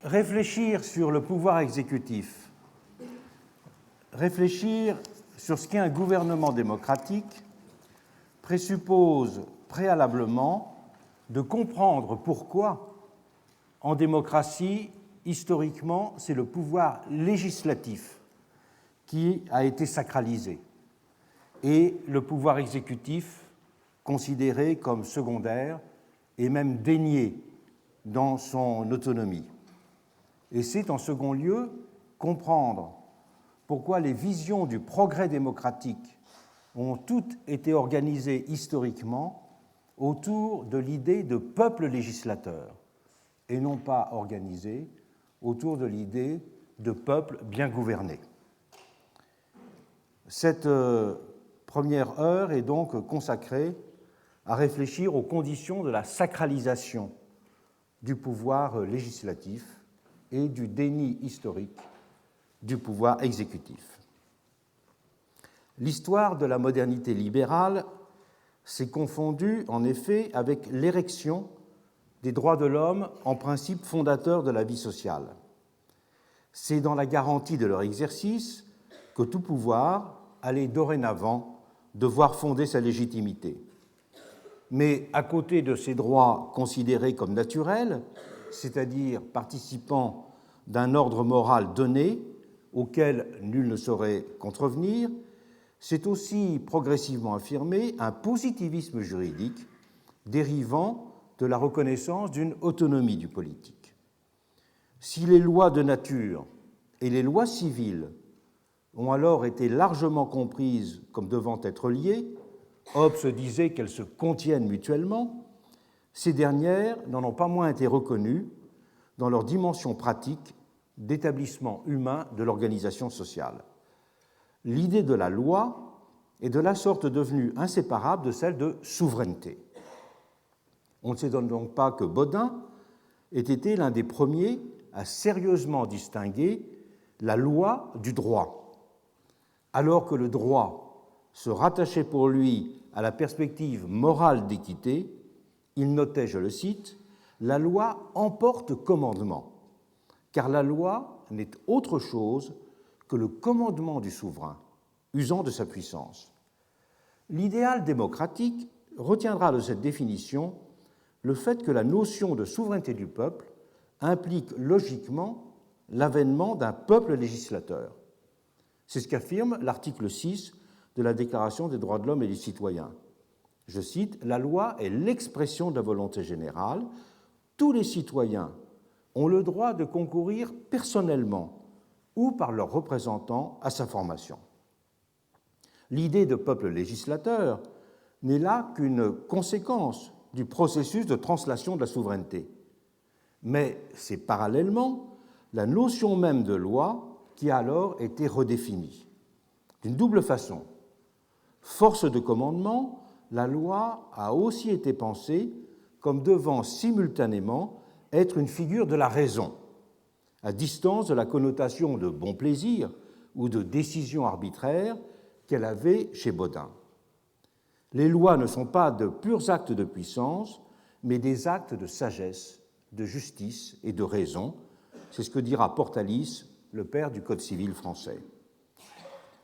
Réfléchir sur le pouvoir exécutif, réfléchir sur ce qu'est un gouvernement démocratique présuppose préalablement de comprendre pourquoi, en démocratie, historiquement, c'est le pouvoir législatif qui a été sacralisé et le pouvoir exécutif considéré comme secondaire et même dénié dans son autonomie. Et c'est en second lieu comprendre pourquoi les visions du progrès démocratique ont toutes été organisées historiquement autour de l'idée de peuple législateur et non pas organisées autour de l'idée de peuple bien gouverné. Cette première heure est donc consacrée à réfléchir aux conditions de la sacralisation du pouvoir législatif et du déni historique du pouvoir exécutif. L'histoire de la modernité libérale s'est confondue en effet avec l'érection des droits de l'homme en principe fondateur de la vie sociale. C'est dans la garantie de leur exercice que tout pouvoir allait dorénavant devoir fonder sa légitimité. Mais à côté de ces droits considérés comme naturels, c'est-à-dire participant d'un ordre moral donné auquel nul ne saurait contrevenir, c'est aussi progressivement affirmé un positivisme juridique dérivant de la reconnaissance d'une autonomie du politique. Si les lois de nature et les lois civiles ont alors été largement comprises comme devant être liées, Hobbes disait qu'elles se contiennent mutuellement, ces dernières n'en ont pas moins été reconnues dans leur dimension pratique d'établissement humain de l'organisation sociale. L'idée de la loi est de la sorte devenue inséparable de celle de souveraineté. On ne s'étonne donc pas que Bodin ait été l'un des premiers à sérieusement distinguer la loi du droit, alors que le droit se rattachait pour lui à la perspective morale d'équité. Il notait, je le cite, « La loi emporte commandement, car la loi n'est autre chose que le commandement du souverain, usant de sa puissance. » L'idéal démocratique retiendra de cette définition le fait que la notion de souveraineté du peuple implique logiquement l'avènement d'un peuple législateur. C'est ce qu'affirme l'article 6 de la Déclaration des droits de l'homme et du citoyen. Je cite, « La loi est l'expression de la volonté générale. Tous les citoyens ont le droit de concourir personnellement ou par leurs représentants à sa formation. » L'idée de peuple législateur n'est là qu'une conséquence du processus de translation de la souveraineté. Mais c'est parallèlement la notion même de loi qui a alors été redéfinie. D'une double façon. Force de commandement, la loi a aussi été pensée comme devant simultanément être une figure de la raison, à distance de la connotation de bon plaisir ou de décision arbitraire qu'elle avait chez Bodin. Les lois ne sont pas de purs actes de puissance, mais des actes de sagesse, de justice et de raison. C'est ce que dira Portalis, le père du Code civil français.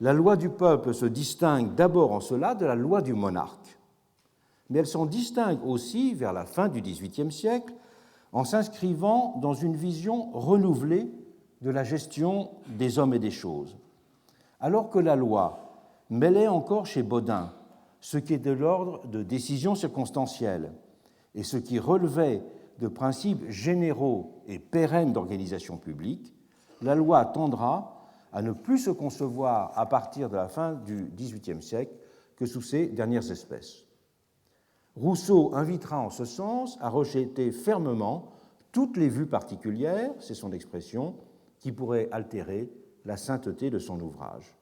La loi du peuple se distingue d'abord en cela de la loi du monarque, mais elle s'en distingue aussi vers la fin du XVIIIe siècle en s'inscrivant dans une vision renouvelée de la gestion des hommes et des choses. Alors que la loi mêlait encore chez Bodin ce qui est de l'ordre de décisions circonstancielles et ce qui relevait de principes généraux et pérennes d'organisation publique, la loi tendra à ne plus se concevoir à partir de la fin du XVIIIe siècle que sous ses dernières espèces. Rousseau invitera en ce sens à rejeter fermement toutes les vues particulières, c'est son expression, qui pourraient altérer la sainteté de son ouvrage.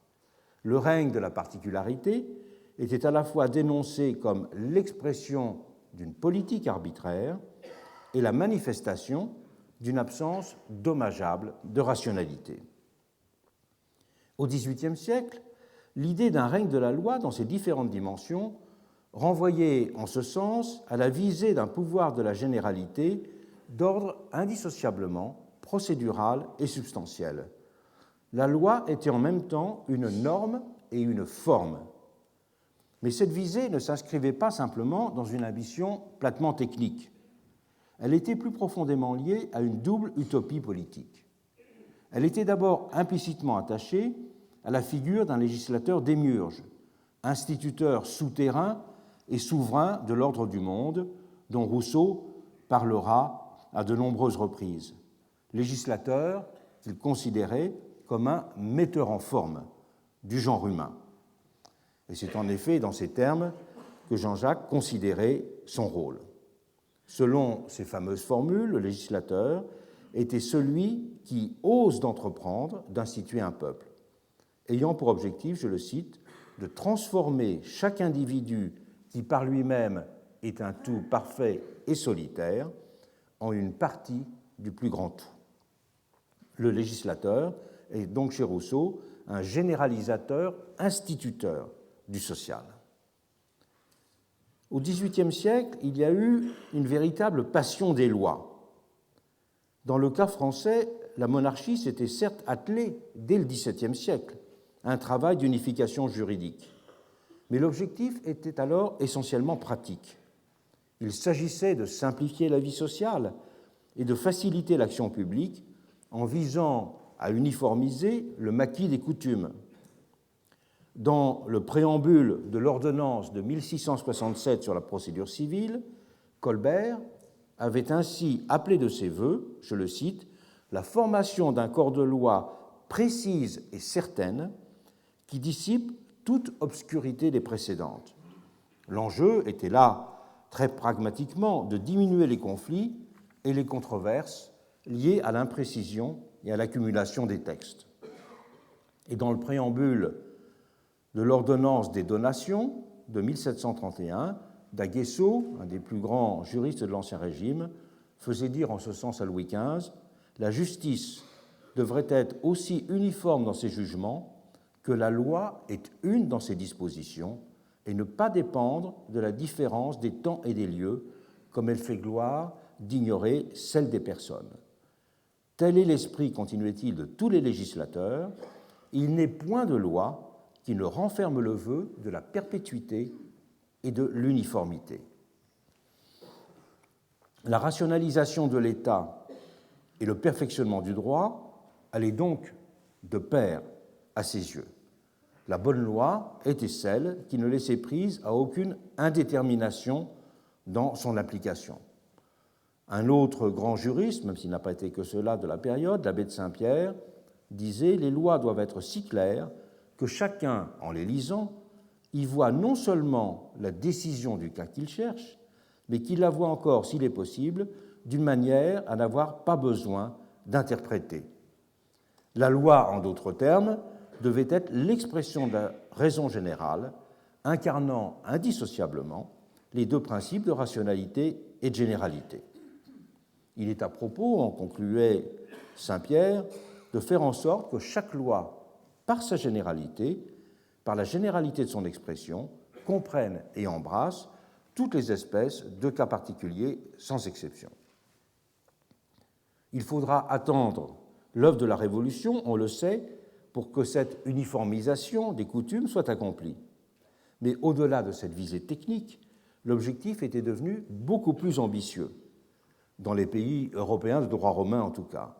Le règne de la particularité était à la fois dénoncé comme l'expression d'une politique arbitraire et la manifestation d'une absence dommageable de rationalité. Au XVIIIe siècle, l'idée d'un règne de la loi dans ses différentes dimensions renvoyait en ce sens à la visée d'un pouvoir de la généralité d'ordre indissociablement procédurale et substantielle. La loi était en même temps une norme et une forme. Mais cette visée ne s'inscrivait pas simplement dans une ambition platement technique. Elle était plus profondément liée à une double utopie politique. Elle était d'abord implicitement attachée à la figure d'un législateur démiurge, instituteur souterrain et souverain de l'ordre du monde, dont Rousseau parlera à de nombreuses reprises. Législateur qu'il considérait comme un metteur en forme du genre humain. Et c'est en effet dans ces termes que Jean-Jacques considérait son rôle. Selon ces fameuses formules, le législateur était celui qui ose d'entreprendre d'instituer un peuple, ayant pour objectif, je le cite, de transformer chaque individu qui par lui-même est un tout parfait et solitaire en une partie du plus grand tout. Le législateur est donc chez Rousseau un généralisateur instituteur du social. Au XVIIIe siècle, il y a eu une véritable passion des lois. Dans le cas français, la monarchie s'était certes attelée, dès le XVIIe siècle, à un travail d'unification juridique. Mais l'objectif était alors essentiellement pratique. Il s'agissait de simplifier la vie sociale et de faciliter l'action publique en visant à uniformiser le maquis des coutumes. Dans le préambule de l'ordonnance de 1667 sur la procédure civile, Colbert avait ainsi appelé de ses vœux, je le cite, « la formation d'un corps de loi précise et certaine qui dissipe toute obscurité des précédentes ». L'enjeu était là, très pragmatiquement, de diminuer les conflits et les controverses liées à l'imprécision et à l'accumulation des textes. Et dans le préambule de l'ordonnance des donations de 1731, d'Aguesseau, un des plus grands juristes de l'Ancien Régime, faisait dire en ce sens à Louis XV « La justice devrait être aussi uniforme dans ses jugements que la loi est une dans ses dispositions et ne pas dépendre de la différence des temps et des lieux, comme elle fait gloire d'ignorer celle des personnes. Tel est l'esprit, continuait-il, de tous les législateurs. Il n'est point de loi qui ne renferme le vœu de la perpétuité et de l'uniformité. La rationalisation de l'État et le perfectionnement du droit allaient donc de pair à ses yeux. La bonne loi était celle qui ne laissait prise à aucune indétermination dans son application. Un autre grand juriste, même s'il n'a pas été que cela de la période, l'abbé de Saint-Pierre, disait « Les lois doivent être si claires que chacun, en les lisant, y voit non seulement la décision du cas qu'il cherche, mais qu'il la voit encore, s'il est possible, d'une manière à n'avoir pas besoin d'interpréter. La loi, en d'autres termes, devait être l'expression de la raison générale, incarnant indissociablement les deux principes de rationalité et de généralité. Il est à propos, en concluait Saint-Pierre, de faire en sorte que chaque loi, par sa généralité, par la généralité de son expression, comprenne et embrasse toutes les espèces de cas particuliers sans exception. Il faudra attendre l'œuvre de la Révolution, on le sait, pour que cette uniformisation des coutumes soit accomplie. Mais au-delà de cette visée technique, l'objectif était devenu beaucoup plus ambitieux, dans les pays européens de droit romain en tout cas.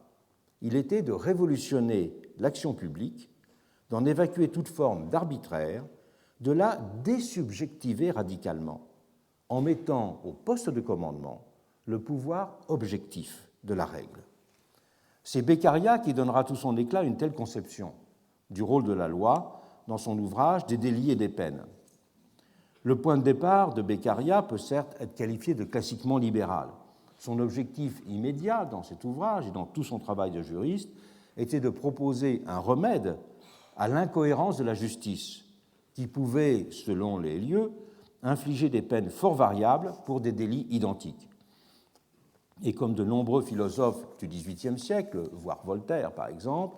Il était de révolutionner l'action publique, d'en évacuer toute forme d'arbitraire, de la désubjectiver radicalement, en mettant au poste de commandement le pouvoir objectif de la règle. C'est Beccaria qui donnera tout son éclat à une telle conception du rôle de la loi dans son ouvrage Des délits et des peines. Le point de départ de Beccaria peut certes être qualifié de classiquement libéral. Son objectif immédiat dans cet ouvrage et dans tout son travail de juriste était de proposer un remède à l'incohérence de la justice, qui pouvait, selon les lieux, infliger des peines fort variables pour des délits identiques. Et comme de nombreux philosophes du XVIIIe siècle, voire Voltaire par exemple,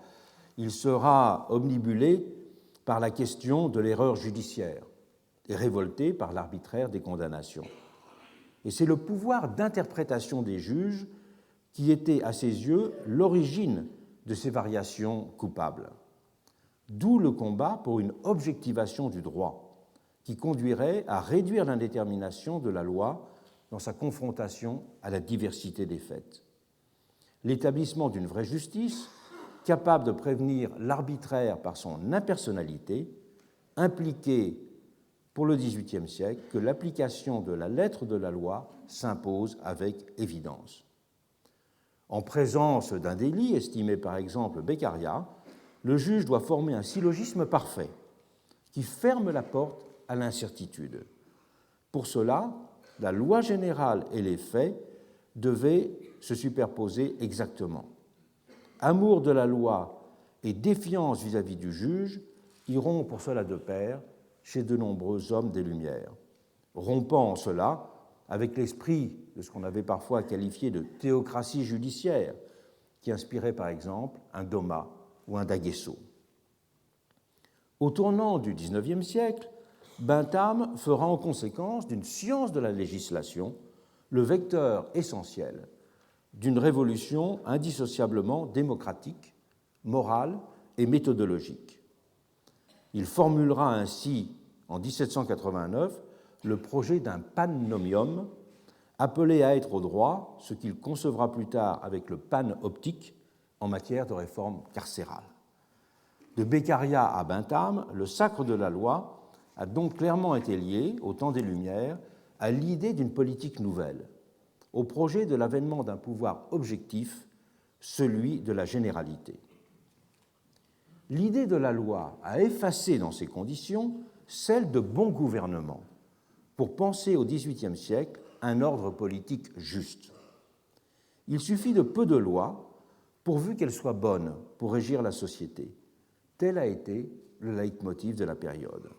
il sera omnibulé par la question de l'erreur judiciaire et révolté par l'arbitraire des condamnations. Et c'est le pouvoir d'interprétation des juges qui était à ses yeux l'origine de ces variations coupables. D'où le combat pour une objectivation du droit, qui conduirait à réduire l'indétermination de la loi dans sa confrontation à la diversité des faits. L'établissement d'une vraie justice, capable de prévenir l'arbitraire par son impersonnalité, impliquait pour le XVIIIe siècle que l'application de la lettre de la loi s'impose avec évidence. En présence d'un délit, estimé par exemple Beccaria, le juge doit former un syllogisme parfait qui ferme la porte à l'incertitude. Pour cela, la loi générale et les faits devaient se superposer exactement. Amour de la loi et défiance vis-à-vis du juge iront pour cela de pair chez de nombreux hommes des Lumières, rompant en cela avec l'esprit de ce qu'on avait parfois qualifié de théocratie judiciaire, qui inspirait par exemple un Doma ou un D'Aguesseau. Au tournant du XIXe siècle, Bentham fera en conséquence d'une science de la législation le vecteur essentiel d'une révolution indissociablement démocratique, morale et méthodologique. Il formulera ainsi, en 1789, le projet d'un pannomium appelé à être au droit ce qu'il concevra plus tard avec le panoptique en matière de réforme carcérale. De Beccaria à Bentham, le sacre de la loi a donc clairement été lié, au temps des Lumières, à l'idée d'une politique nouvelle, au projet de l'avènement d'un pouvoir objectif, celui de la généralité. L'idée de la loi a effacé dans ces conditions celle de bon gouvernement pour penser au XVIIIe siècle un ordre politique juste. Il suffit de peu de lois pourvu qu'elles soient bonnes pour régir la société. Tel a été le leitmotiv de la période.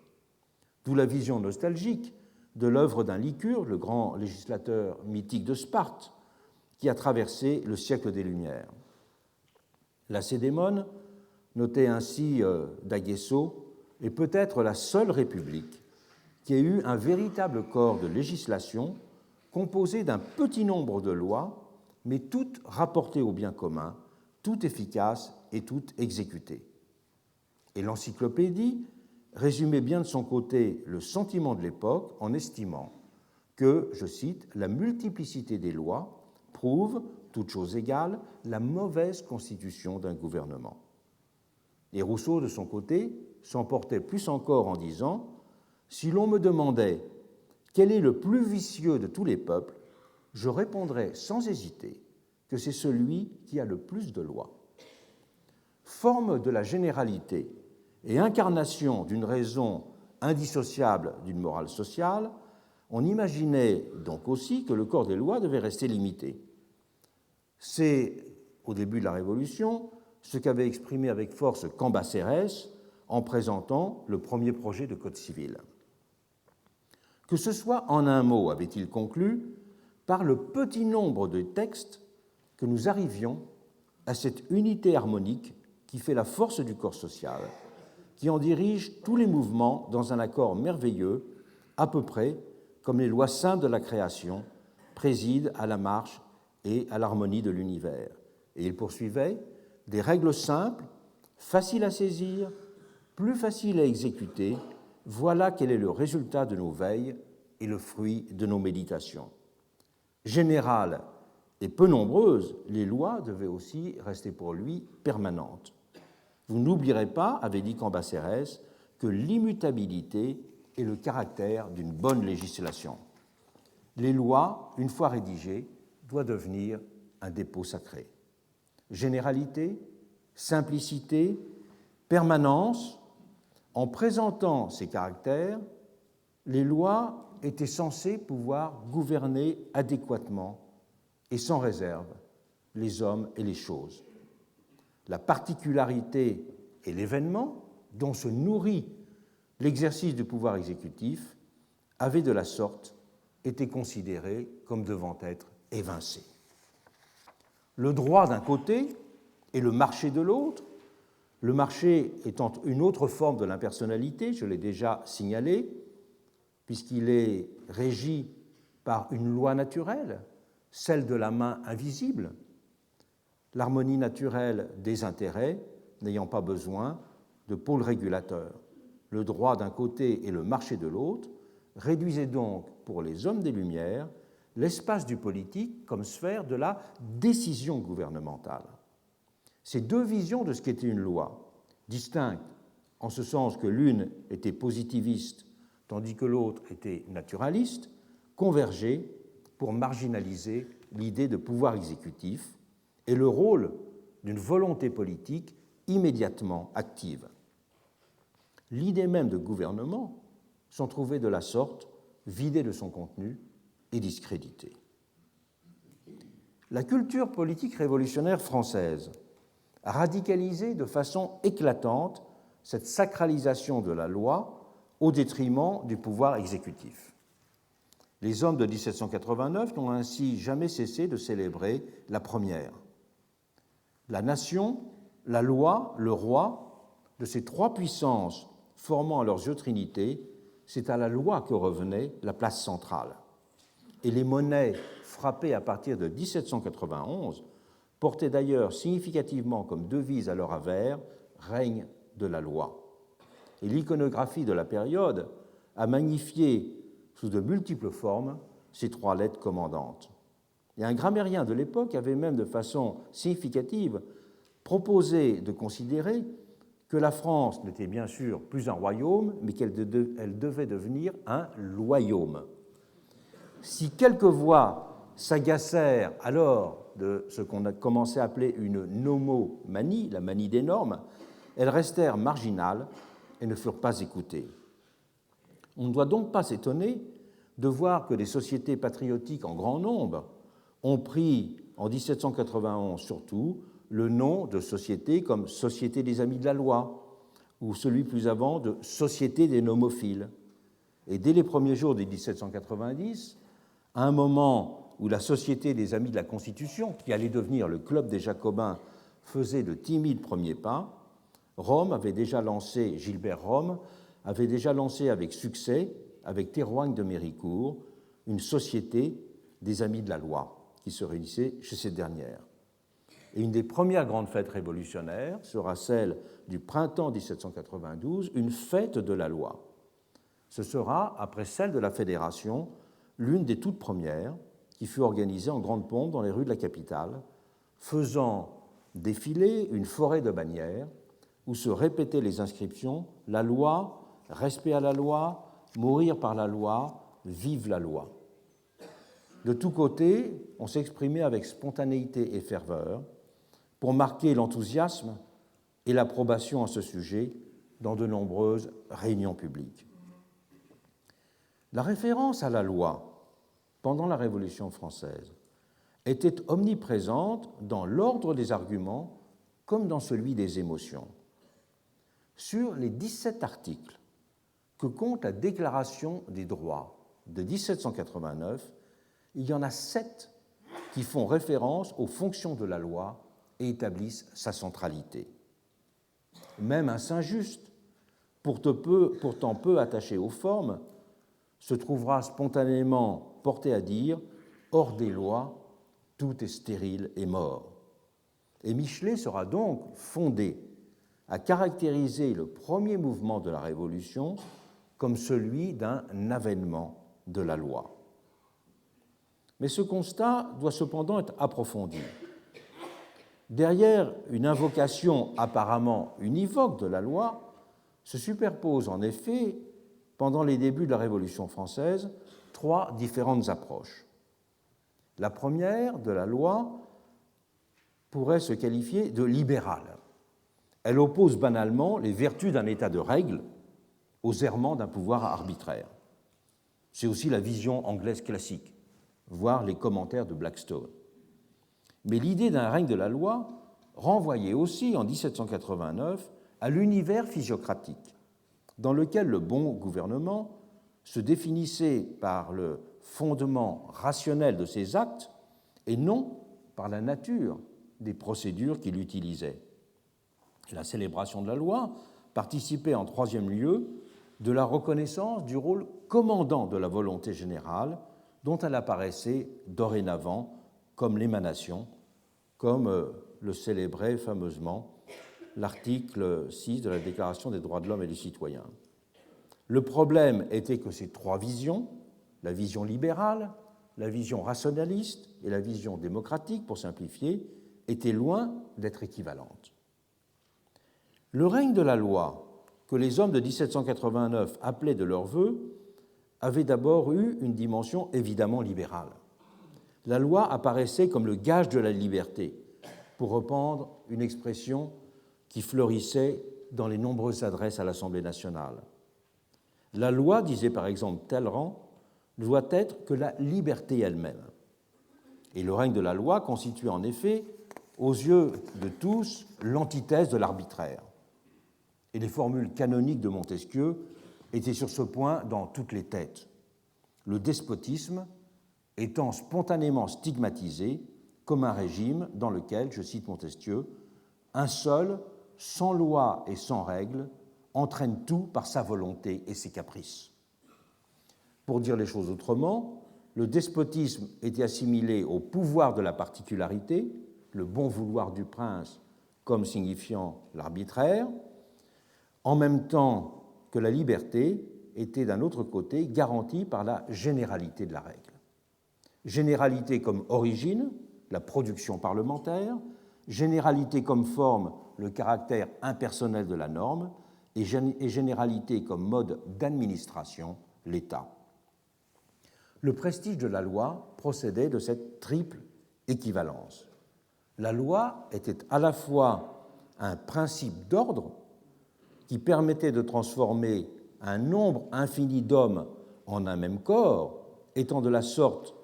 D'où la vision nostalgique de l'œuvre d'un Lycurgue, le grand législateur mythique de Sparte, qui a traversé le siècle des Lumières. Lacédémone, notait ainsi D'Aguesseau, est peut-être la seule république qui ait eu un véritable corps de législation composé d'un petit nombre de lois, mais toutes rapportées au bien commun, toutes efficaces et toutes exécutées. Et l'encyclopédie résumait bien de son côté le sentiment de l'époque en estimant que, je cite, « la multiplicité des lois prouve, toutes choses égales, la mauvaise constitution d'un gouvernement ». Et Rousseau, de son côté, s'emportait plus encore en disant « Si l'on me demandait quel est le plus vicieux de tous les peuples, je répondrais sans hésiter que c'est celui qui a le plus de lois. » Forme de la généralité et incarnation d'une raison indissociable d'une morale sociale, on imaginait donc aussi que le corps des lois devait rester limité. C'est, au début de la Révolution, ce qu'avait exprimé avec force Cambacérès en présentant le premier projet de code civil. Que ce soit en un mot, avait-il conclu, par le petit nombre de textes que nous arrivions à cette unité harmonique qui fait la force du corps social, qui en dirige tous les mouvements dans un accord merveilleux, à peu près comme les lois simples de la création président à la marche et à l'harmonie de l'univers. Et il poursuivait « des règles simples, faciles à saisir, plus faciles à exécuter, voilà quel est le résultat de nos veilles et le fruit de nos méditations. » Générales et peu nombreuses, les lois devaient aussi rester pour lui permanentes. Vous n'oublierez pas, avait dit Cambacérès, que l'immutabilité est le caractère d'une bonne législation. Les lois, une fois rédigées, doivent devenir un dépôt sacré. Généralité, simplicité, permanence, en présentant ces caractères, les lois étaient censées pouvoir gouverner adéquatement et sans réserve les hommes et les choses. La particularité et l'événement dont se nourrit l'exercice du pouvoir exécutif avaient de la sorte été considérés comme devant être évincés. Le droit d'un côté et le marché de l'autre, le marché étant une autre forme de l'impersonnalité, je l'ai déjà signalé, puisqu'il est régi par une loi naturelle, celle de la main invisible, l'harmonie naturelle des intérêts n'ayant pas besoin de pôles régulateurs. Le droit d'un côté et le marché de l'autre réduisaient donc pour les hommes des Lumières l'espace du politique comme sphère de la décision gouvernementale. Ces deux visions de ce qu'était une loi, distinctes en ce sens que l'une était positiviste tandis que l'autre était naturaliste, convergeaient pour marginaliser l'idée de pouvoir exécutif et le rôle d'une volonté politique immédiatement active. L'idée même de gouvernement s'en trouvait de la sorte vidée de son contenu et discréditée. La culture politique révolutionnaire française a radicalisé de façon éclatante cette sacralisation de la loi au détriment du pouvoir exécutif. Les hommes de 1789 n'ont ainsi jamais cessé de célébrer la première. La nation, la loi, le roi, de ces trois puissances formant à leurs yeux trinité, c'est à la loi que revenait la place centrale. Et les monnaies frappées à partir de 1791 portaient d'ailleurs significativement comme devise à leur avers « règne de la loi ». Et l'iconographie de la période a magnifié sous de multiples formes ces trois lettres commandantes. Et un grammairien de l'époque avait même de façon significative proposé de considérer que la France n'était bien sûr plus un royaume, mais qu'elle devait devenir un loyaume. Si quelques voix s'agacèrent alors de ce qu'on a commencé à appeler une nomomanie, la manie des normes, elles restèrent marginales et ne furent pas écoutées. On ne doit donc pas s'étonner de voir que des sociétés patriotiques en grand nombre ont pris, en 1791 surtout, le nom de sociétés comme Société des Amis de la Loi ou celui plus avant de Société des Nomophiles. Et dès les premiers jours de 1790, à un moment où la Société des Amis de la Constitution, qui allait devenir le Club des Jacobins, faisait de timides premiers pas, Gilbert Rome avait déjà lancé avec succès, avec Théroigne de Méricourt, une société des Amis de la Loi qui se réunissait chez cette dernière. Et une des premières grandes fêtes révolutionnaires sera celle du printemps 1792, une fête de la loi. Ce sera, après celle de la Fédération, l'une des toutes premières qui fut organisée en grande pompe dans les rues de la capitale, faisant défiler une forêt de bannières où se répétaient les inscriptions « La loi, respect à la loi, mourir par la loi, vive la loi ». De tous côtés, on s'exprimait avec spontanéité et ferveur pour marquer l'enthousiasme et l'approbation à ce sujet dans de nombreuses réunions publiques. La référence à la loi pendant la Révolution française était omniprésente dans l'ordre des arguments comme dans celui des émotions. Sur les 17 articles que compte la Déclaration des droits de 1789, il y en a 7 qui font référence aux fonctions de la loi et établissent sa centralité. Même un Saint-Just, pourtant peu attaché aux formes, se trouvera spontanément porté à dire « hors des lois, tout est stérile et mort ». Et Michelet sera donc fondé à caractériser le premier mouvement de la Révolution comme celui d'un avènement de la loi. Mais ce constat doit cependant être approfondi. Derrière une invocation apparemment univoque de la loi se superposent en effet, pendant les débuts de la Révolution française, 3 différentes approches. La première de la loi pourrait se qualifier de libérale. Elle oppose banalement les vertus d'un état de règle aux errements d'un pouvoir arbitraire. C'est aussi la vision anglaise classique, voire les commentaires de Blackstone. Mais l'idée d'un règne de la loi renvoyait aussi, en 1789, à l'univers physiocratique, dans lequel le bon gouvernement se définissait par le fondement rationnel de ses actes et non par la nature des procédures qu'il utilisait. Et la célébration de la loi participait en troisième lieu de la reconnaissance du rôle commandant de la volonté générale dont elle apparaissait dorénavant comme l'émanation, comme le célébrait fameusement l'article 6 de la Déclaration des droits de l'homme et du citoyen. Le problème était que ces trois visions, la vision libérale, la vision rationaliste et la vision démocratique, pour simplifier, étaient loin d'être équivalentes. Le règne de la loi, que les hommes de 1789 appelaient de leur vœu, avait d'abord eu une dimension évidemment libérale. La loi apparaissait comme le gage de la liberté, pour reprendre une expression qui fleurissait dans les nombreuses adresses à l'Assemblée nationale. La loi, disait par exemple Talleyrand, ne doit être que la liberté elle-même. Et le règne de la loi constituait en effet, aux yeux de tous, l'antithèse de l'arbitraire. Et les formules canoniques de Montesquieu étaient sur ce point dans toutes les têtes. Le despotisme étant spontanément stigmatisé comme un régime dans lequel, je cite Montesquieu, un seul, sans loi et sans règles, entraîne tout par sa volonté et ses caprices. Pour dire les choses autrement, le despotisme était assimilé au pouvoir de la particularité, le bon vouloir du prince comme signifiant l'arbitraire, en même temps que la liberté était d'un autre côté garantie par la généralité de la règle. Généralité comme origine, la production parlementaire, généralité comme forme, le caractère impersonnel de la norme, et généralité comme mode d'administration, l'État. Le prestige de la loi procédait de cette triple équivalence. La loi était à la fois un principe d'ordre qui permettait de transformer un nombre infini d'hommes en un même corps, étant de la sorte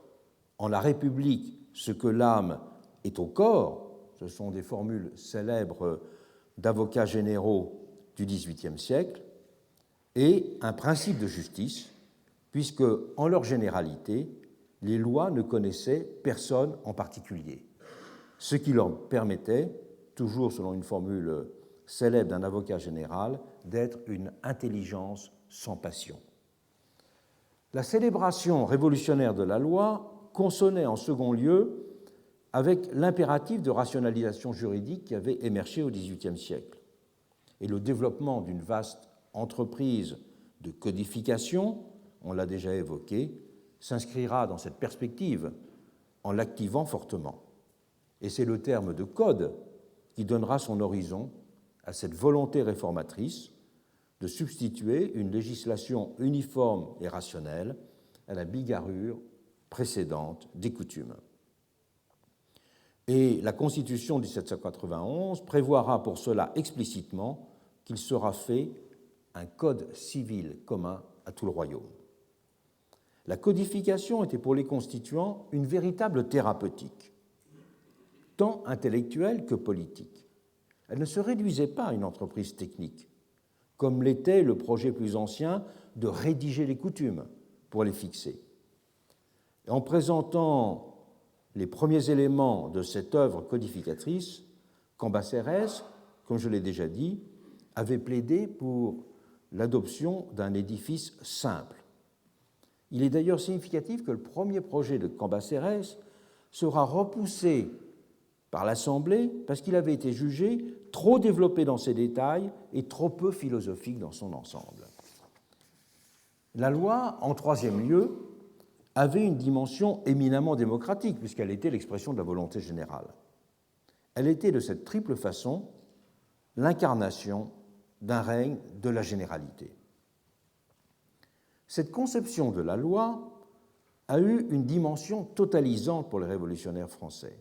en la République ce que l'âme est au corps, ce sont des formules célèbres d'avocats généraux du XVIIIe siècle, et un principe de justice, puisque, en leur généralité, les lois ne connaissaient personne en particulier, ce qui leur permettait, toujours selon une formule célèbre d'un avocat général, d'être une intelligence sans passion. La célébration révolutionnaire de la loi consonnait en second lieu avec l'impératif de rationalisation juridique qui avait émergé au XVIIIe siècle. Et le développement d'une vaste entreprise de codification, on l'a déjà évoqué, s'inscrira dans cette perspective en l'activant fortement. Et c'est le terme de code qui donnera son horizon à cette volonté réformatrice de substituer une législation uniforme et rationnelle à la bigarrure précédente des coutumes. Et la Constitution de 1791 prévoira pour cela explicitement qu'il sera fait un code civil commun à tout le royaume. La codification était pour les constituants une véritable thérapeutique, tant intellectuelle que politique. Elle ne se réduisait pas à une entreprise technique, comme l'était le projet plus ancien de rédiger les coutumes pour les fixer. Et en présentant les premiers éléments de cette œuvre codificatrice, Cambacérès, comme je l'ai déjà dit, avait plaidé pour l'adoption d'un édifice simple. Il est d'ailleurs significatif que le premier projet de Cambacérès sera repoussé par l'Assemblée parce qu'il avait été jugé trop développé dans ses détails et trop peu philosophique dans son ensemble. La loi, en troisième lieu, avait une dimension éminemment démocratique, puisqu'elle était l'expression de la volonté générale. Elle était de cette triple façon l'incarnation d'un règne de la généralité. Cette conception de la loi a eu une dimension totalisante pour les révolutionnaires français.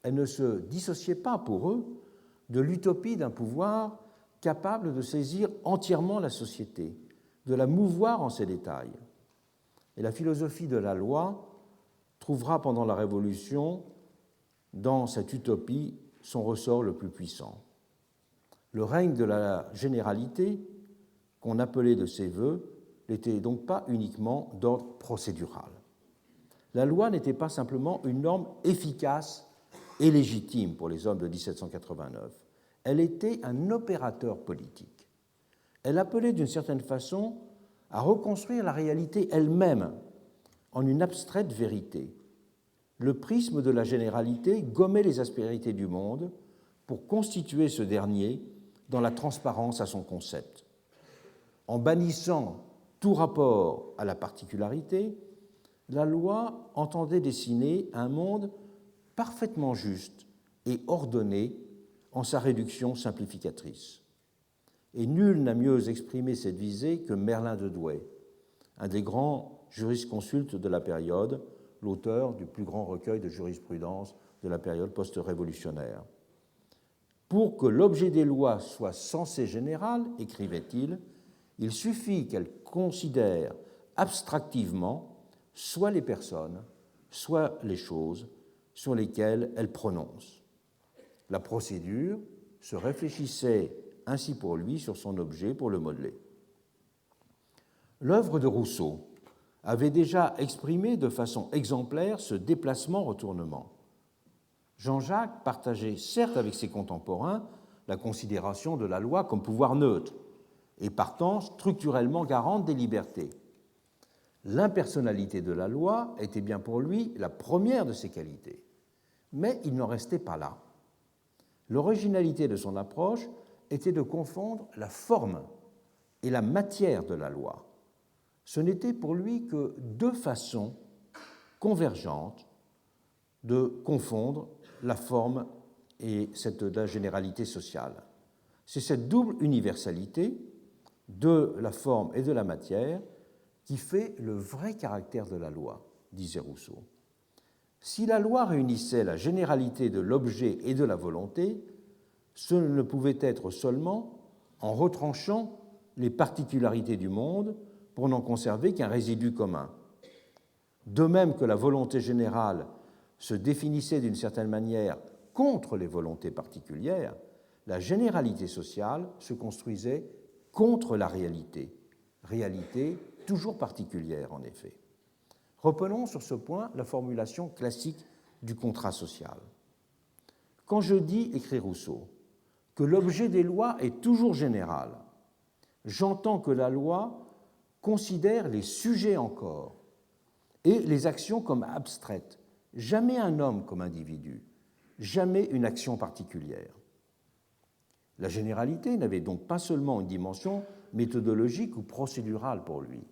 Elle ne se dissociait pas pour eux de l'utopie d'un pouvoir capable de saisir entièrement la société, de la mouvoir en ses détails. Et la philosophie de la loi trouvera pendant la Révolution, dans cette utopie, son ressort le plus puissant. Le règne de la généralité, qu'on appelait de ses voeux, n'était donc pas uniquement d'ordre procédural. La loi n'était pas simplement une norme efficace et légitime pour les hommes de 1789. Elle était un opérateur politique. Elle appelait d'une certaine façon à reconstruire la réalité elle-même en une abstraite vérité, le prisme de la généralité gommait les aspérités du monde pour constituer ce dernier dans la transparence à son concept. En bannissant tout rapport à la particularité, la loi entendait dessiner un monde parfaitement juste et ordonné en sa réduction simplificatrice. Et nul n'a mieux exprimé cette visée que Merlin de Douai, un des grands jurisconsultes de la période, l'auteur du plus grand recueil de jurisprudence de la période post-révolutionnaire. Pour que l'objet des lois soit censé général, écrivait-il, il suffit qu'elles considèrent abstractivement soit les personnes, soit les choses sur lesquelles elles prononcent. La procédure se réfléchissait ainsi pour lui sur son objet pour le modeler. L'œuvre de Rousseau avait déjà exprimé de façon exemplaire ce déplacement-retournement. Jean-Jacques partageait certes avec ses contemporains la considération de la loi comme pouvoir neutre et partant structurellement garante des libertés. L'impersonnalité de la loi était bien pour lui la première de ses qualités, mais il n'en restait pas là. L'originalité de son approche était de confondre la forme et la matière de la loi. Ce n'était pour lui que deux façons convergentes de confondre la forme et la généralité sociale. C'est cette double universalité de la forme et de la matière qui fait le vrai caractère de la loi, disait Rousseau. Si la loi réunissait la généralité de l'objet et de la volonté, ce ne pouvait être seulement en retranchant les particularités du monde pour n'en conserver qu'un résidu commun. De même que la volonté générale se définissait d'une certaine manière contre les volontés particulières, la généralité sociale se construisait contre la réalité, réalité toujours particulière en effet. Reprenons sur ce point la formulation classique du contrat social. Quand je dis, écrit Rousseau, que l'objet des lois est toujours général, j'entends que la loi considère les sujets encore et les actions comme abstraites, jamais un homme comme individu, jamais une action particulière. La généralité n'avait donc pas seulement une dimension méthodologique ou procédurale pour lui,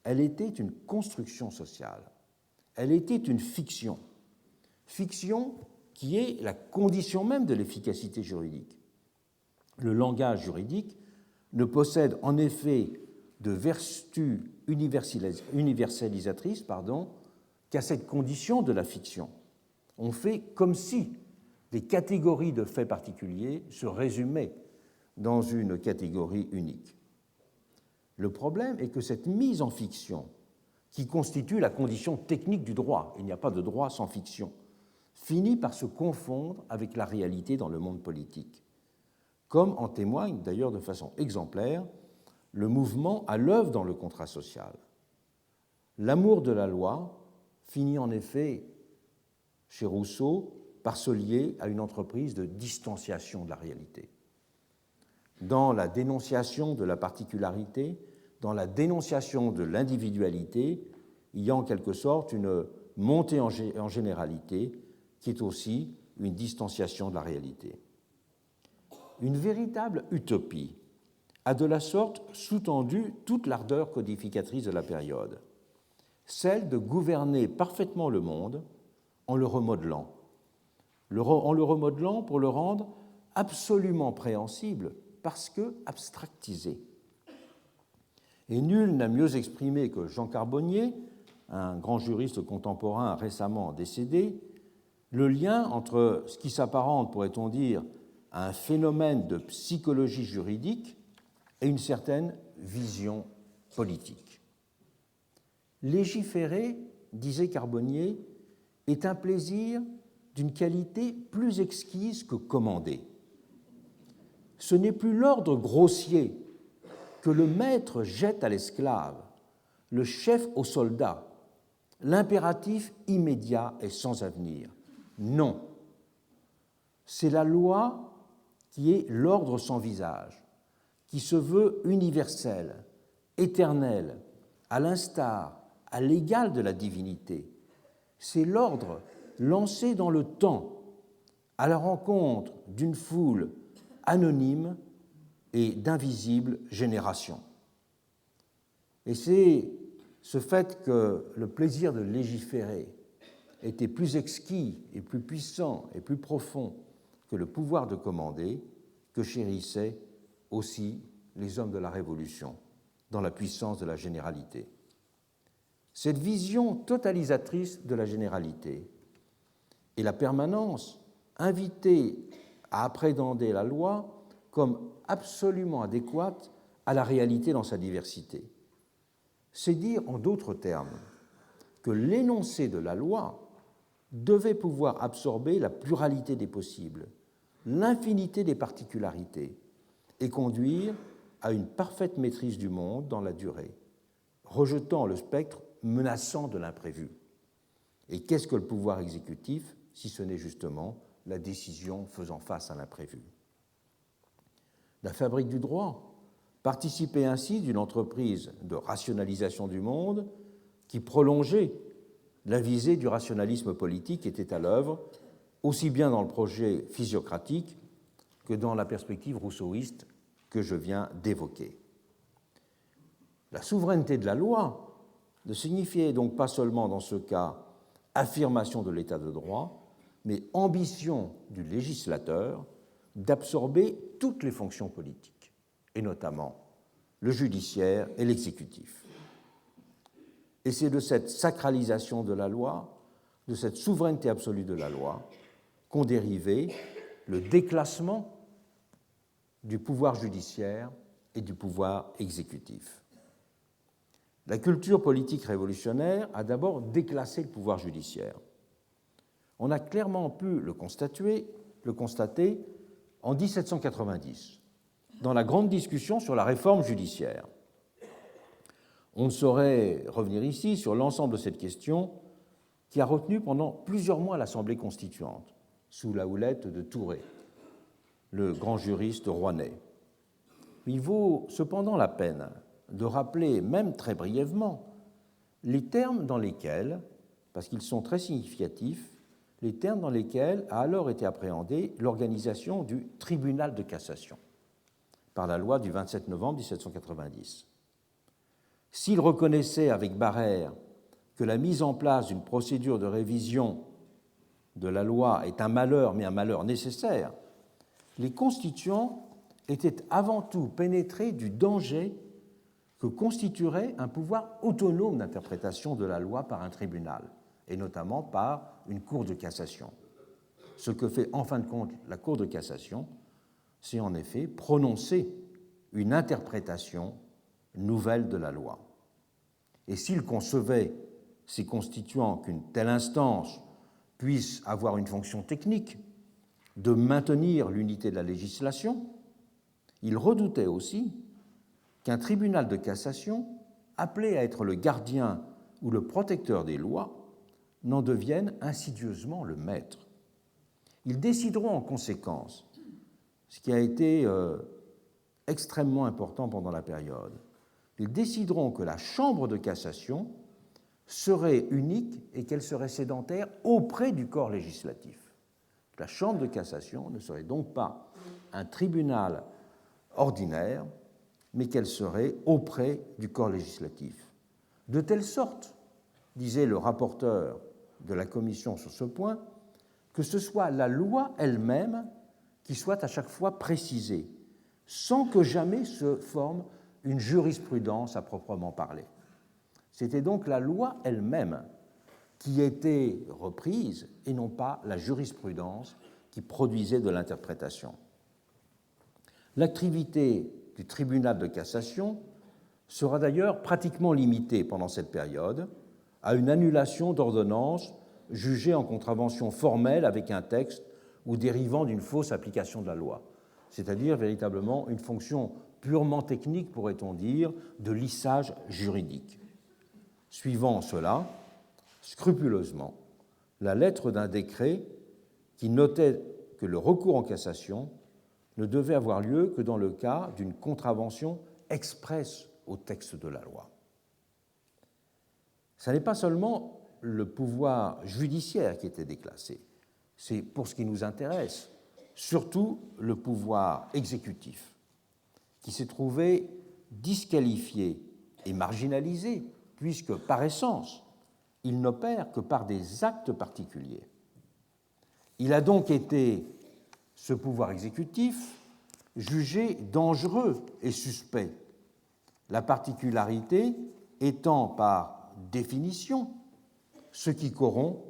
elle était une construction sociale, elle était une fiction, fiction qui est la condition même de l'efficacité juridique. Le langage juridique ne possède en effet de vertu universalisatrice qu'à cette condition de la fiction. On fait comme si des catégories de faits particuliers se résumaient dans une catégorie unique. Le problème est que cette mise en fiction, qui constitue la condition technique du droit, il n'y a pas de droit sans fiction, finit par se confondre avec la réalité dans le monde politique, comme en témoigne d'ailleurs de façon exemplaire le mouvement à l'œuvre dans le contrat social. L'amour de la loi finit en effet, chez Rousseau, par se lier à une entreprise de distanciation de la réalité. Dans la dénonciation de la particularité, dans la dénonciation de l'individualité, il y a en quelque sorte une montée en généralité qui est aussi une distanciation de la réalité. Une véritable utopie a de la sorte sous-tendu toute l'ardeur codificatrice de la période, celle de gouverner parfaitement le monde en le remodelant pour le rendre absolument préhensible parce que abstractisé. Et nul n'a mieux exprimé que Jean Carbonnier, un grand juriste contemporain récemment décédé, le lien entre ce qui s'apparente, pourrait-on dire, à un phénomène de psychologie juridique et une certaine vision politique. Légiférer, disait Carbonnier, est un plaisir d'une qualité plus exquise que commander. Ce n'est plus l'ordre grossier que le maître jette à l'esclave, le chef au soldat, l'impératif immédiat et sans avenir. Non, c'est la loi qui est l'ordre sans visage, qui se veut universel, éternel, à l'instar, à l'égal de la divinité. C'est l'ordre lancé dans le temps à la rencontre d'une foule anonyme et d'invisibles générations. Et c'est ce fait que le plaisir de légiférer était plus exquis et plus puissant et plus profond que le pouvoir de commander que chérissaient aussi les hommes de la Révolution dans la puissance de la généralité. Cette vision totalisatrice de la généralité et la permanence invitait à appréhender la loi comme absolument adéquate à la réalité dans sa diversité. C'est dire, en d'autres termes, que l'énoncé de la loi devait pouvoir absorber la pluralité des possibles, l'infinité des particularités, et conduire à une parfaite maîtrise du monde dans la durée, rejetant le spectre menaçant de l'imprévu. Et qu'est-ce que le pouvoir exécutif, si ce n'est justement la décision faisant face à l'imprévu? La fabrique du droit participait ainsi d'une entreprise de rationalisation du monde qui prolongeait la visée du rationalisme politique qui était à l'œuvre, aussi bien dans le projet physiocratique que dans la perspective rousseauiste que je viens d'évoquer. La souveraineté de la loi ne signifiait donc pas seulement dans ce cas affirmation de l'état de droit, mais ambition du législateur d'absorber toutes les fonctions politiques, et notamment le judiciaire et l'exécutif. Et c'est de cette sacralisation de la loi, de cette souveraineté absolue de la loi, qu'ont dérivé le déclassement du pouvoir judiciaire et du pouvoir exécutif. La culture politique révolutionnaire a d'abord déclassé le pouvoir judiciaire. On a clairement pu le constater en 1790, dans la grande discussion sur la réforme judiciaire. On ne saurait revenir ici sur l'ensemble de cette question qui a retenu pendant plusieurs mois l'Assemblée constituante, sous la houlette de Touré, le grand juriste rouennais. Il vaut cependant la peine de rappeler, même très brièvement, les termes dans lesquels, parce qu'ils sont très significatifs, les termes dans lesquels a alors été appréhendée l'organisation du tribunal de cassation par la loi du 27 novembre 1790. S'il reconnaissait avec Barrère que la mise en place d'une procédure de révision de la loi est un malheur, mais un malheur nécessaire, les constituants étaient avant tout pénétrés du danger que constituerait un pouvoir autonome d'interprétation de la loi par un tribunal, et notamment par une cour de cassation. Ce que fait en fin de compte la cour de cassation, c'est en effet prononcer une interprétation nouvelle de la loi. Et s'il concevait, ces constituants, qu'une telle instance puisse avoir une fonction technique de maintenir l'unité de la législation, il redoutait aussi qu'un tribunal de cassation, appelé à être le gardien ou le protecteur des lois, n'en devienne insidieusement le maître. Ils décideront en conséquence, ce qui a été extrêmement important pendant la période, ils décideront que la chambre de cassation serait unique et qu'elle serait sédentaire auprès du corps législatif. La chambre de cassation ne serait donc pas un tribunal ordinaire, mais qu'elle serait auprès du corps législatif. De telle sorte, disait le rapporteur de la commission sur ce point, que ce soit la loi elle-même qui soit à chaque fois précisée, sans que jamais se forme une jurisprudence à proprement parler. C'était donc la loi elle-même qui était reprise et non pas la jurisprudence qui produisait de l'interprétation. L'activité du tribunal de cassation sera d'ailleurs pratiquement limitée pendant cette période à une annulation d'ordonnances jugées en contravention formelle avec un texte ou dérivant d'une fausse application de la loi, c'est-à-dire véritablement une fonction purement technique, pourrait-on dire, de lissage juridique. Suivant cela, scrupuleusement, la lettre d'un décret qui notait que le recours en cassation ne devait avoir lieu que dans le cas d'une contravention expresse au texte de la loi. Ce n'est pas seulement le pouvoir judiciaire qui était déclassé. C'est, pour ce qui nous intéresse, surtout le pouvoir exécutif, qui s'est trouvé disqualifié et marginalisé, puisque, par essence, il n'opère que par des actes particuliers. Il a donc été, ce pouvoir exécutif, jugé dangereux et suspect, la particularité étant par définition ce qui corrompt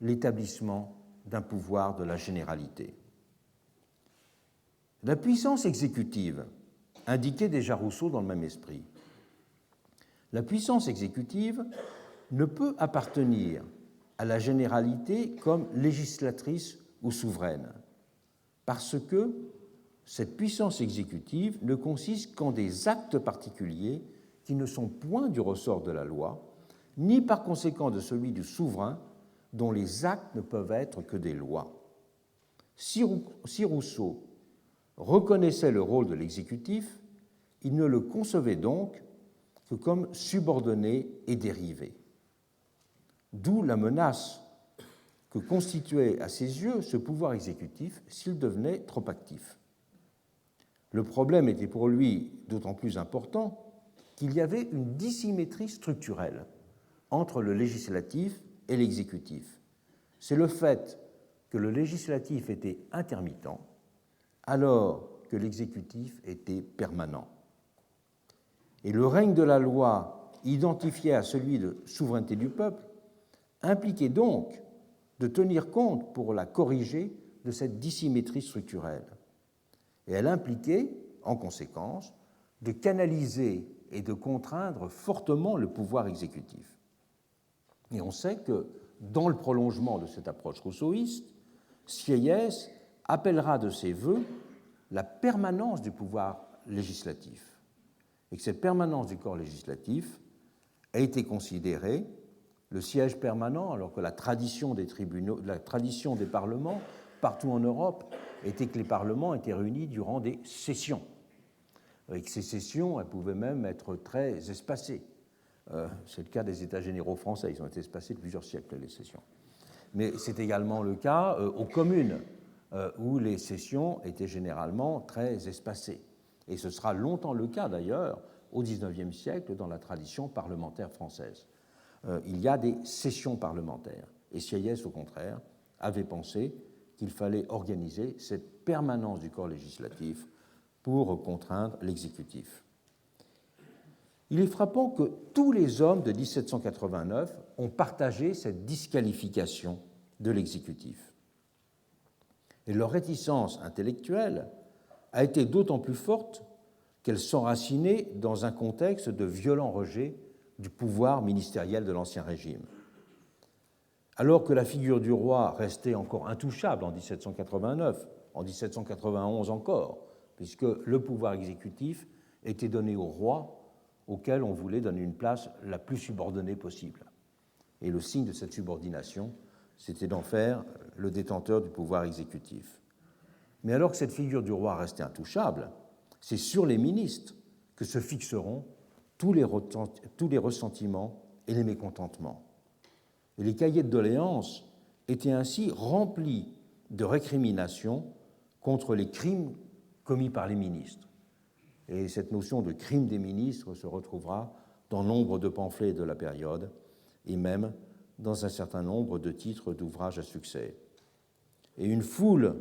l'établissement d'un pouvoir de la généralité. La puissance exécutive, indiquait déjà Rousseau dans le même esprit, la puissance exécutive ne peut appartenir à la généralité comme législatrice ou souveraine, parce que cette puissance exécutive ne consiste qu'en des actes particuliers qui ne sont point du ressort de la loi, ni par conséquent de celui du souverain, dont les actes ne peuvent être que des lois. Si Rousseau reconnaissait le rôle de l'exécutif, il ne le concevait donc que comme subordonné et dérivé. D'où la menace que constituait à ses yeux ce pouvoir exécutif s'il devenait trop actif. Le problème était pour lui d'autant plus important qu'il y avait une dissymétrie structurelle entre le législatif et l'exécutif. C'est le fait que le législatif était intermittent alors que l'exécutif était permanent. Et le règne de la loi, identifié à celui de souveraineté du peuple, impliquait donc de tenir compte pour la corriger de cette dissymétrie structurelle. Et elle impliquait, en conséquence, de canaliser et de contraindre fortement le pouvoir exécutif. Et on sait que, dans le prolongement de cette approche rousseauiste, Sieyès appellera de ses vœux la permanence du pouvoir législatif, et que cette permanence du corps législatif a été considérée le siège permanent, alors que la tradition des tribunaux, la tradition des parlements partout en Europe était que les parlements étaient réunis durant des sessions. Avec ces sessions, elles pouvaient même être très espacées. C'est le cas des États généraux français, ils ont été espacés de plusieurs siècles, les sessions. Mais c'est également le cas aux communes, où les sessions étaient généralement très espacées. Et ce sera longtemps le cas, d'ailleurs, au XIXe siècle, dans la tradition parlementaire française. Il y a des sessions parlementaires. Et Sieyès, au contraire, avait pensé qu'il fallait organiser cette permanence du corps législatif pour contraindre l'exécutif. Il est frappant que tous les hommes de 1789 ont partagé cette disqualification de l'exécutif. Et leur réticence intellectuelle a été d'autant plus forte qu'elle s'enracinait dans un contexte de violent rejet du pouvoir ministériel de l'Ancien Régime. Alors que la figure du roi restait encore intouchable en 1789, en 1791 encore, puisque le pouvoir exécutif était donné au roi, auquel on voulait donner une place la plus subordonnée possible. Et le signe de cette subordination, c'était d'en faire le détenteur du pouvoir exécutif. Mais alors que cette figure du roi restait intouchable, c'est sur les ministres que se fixeront tous les ressentiments et les mécontentements. Et les cahiers de doléances étaient ainsi remplis de récriminations contre les crimes commis par les ministres. Et cette notion de crime des ministres se retrouvera dans nombre de pamphlets de la période et même dans un certain nombre de titres d'ouvrages à succès. Et une foule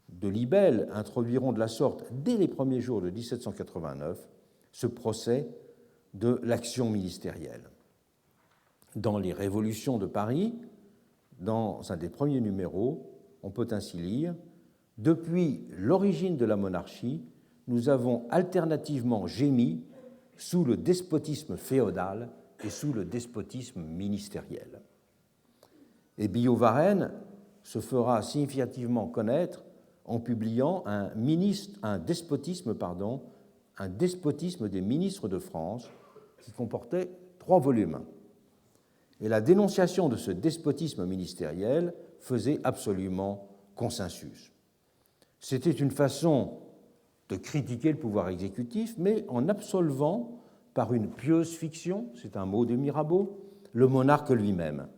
de libelles introduiront de la sorte, dès les premiers jours de 1789, ce procès de l'action ministérielle. Dans les Révolutions de Paris, dans un des premiers numéros, on peut ainsi lire « Depuis l'origine de la monarchie, nous avons alternativement gémi sous le despotisme féodal et sous le despotisme ministériel. » Et Billaud Varenne se fera significativement connaître en publiant un despotisme des ministres de France qui comportait 3 volumes. Et la dénonciation de ce despotisme ministériel faisait absolument consensus. C'était une façon de critiquer le pouvoir exécutif, mais en absolvant par une pieuse fiction, c'est un mot de Mirabeau, le monarque lui-même.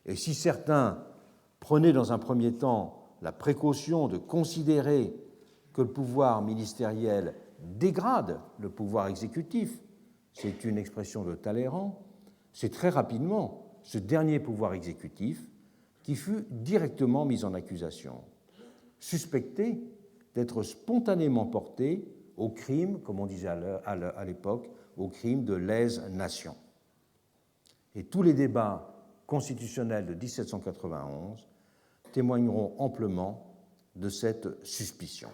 Et si certains prenaient dans un premier temps la précaution de considérer que le pouvoir ministériel dégrade le pouvoir exécutif, c'est une expression de Talleyrand, c'est très rapidement ce dernier pouvoir exécutif qui fut directement mis en accusation, suspecté d'être spontanément porté au crime, comme on disait à l'époque, au crime de lèse-nation. Et tous les débats constitutionnels de 1791 témoigneront amplement de cette suspicion.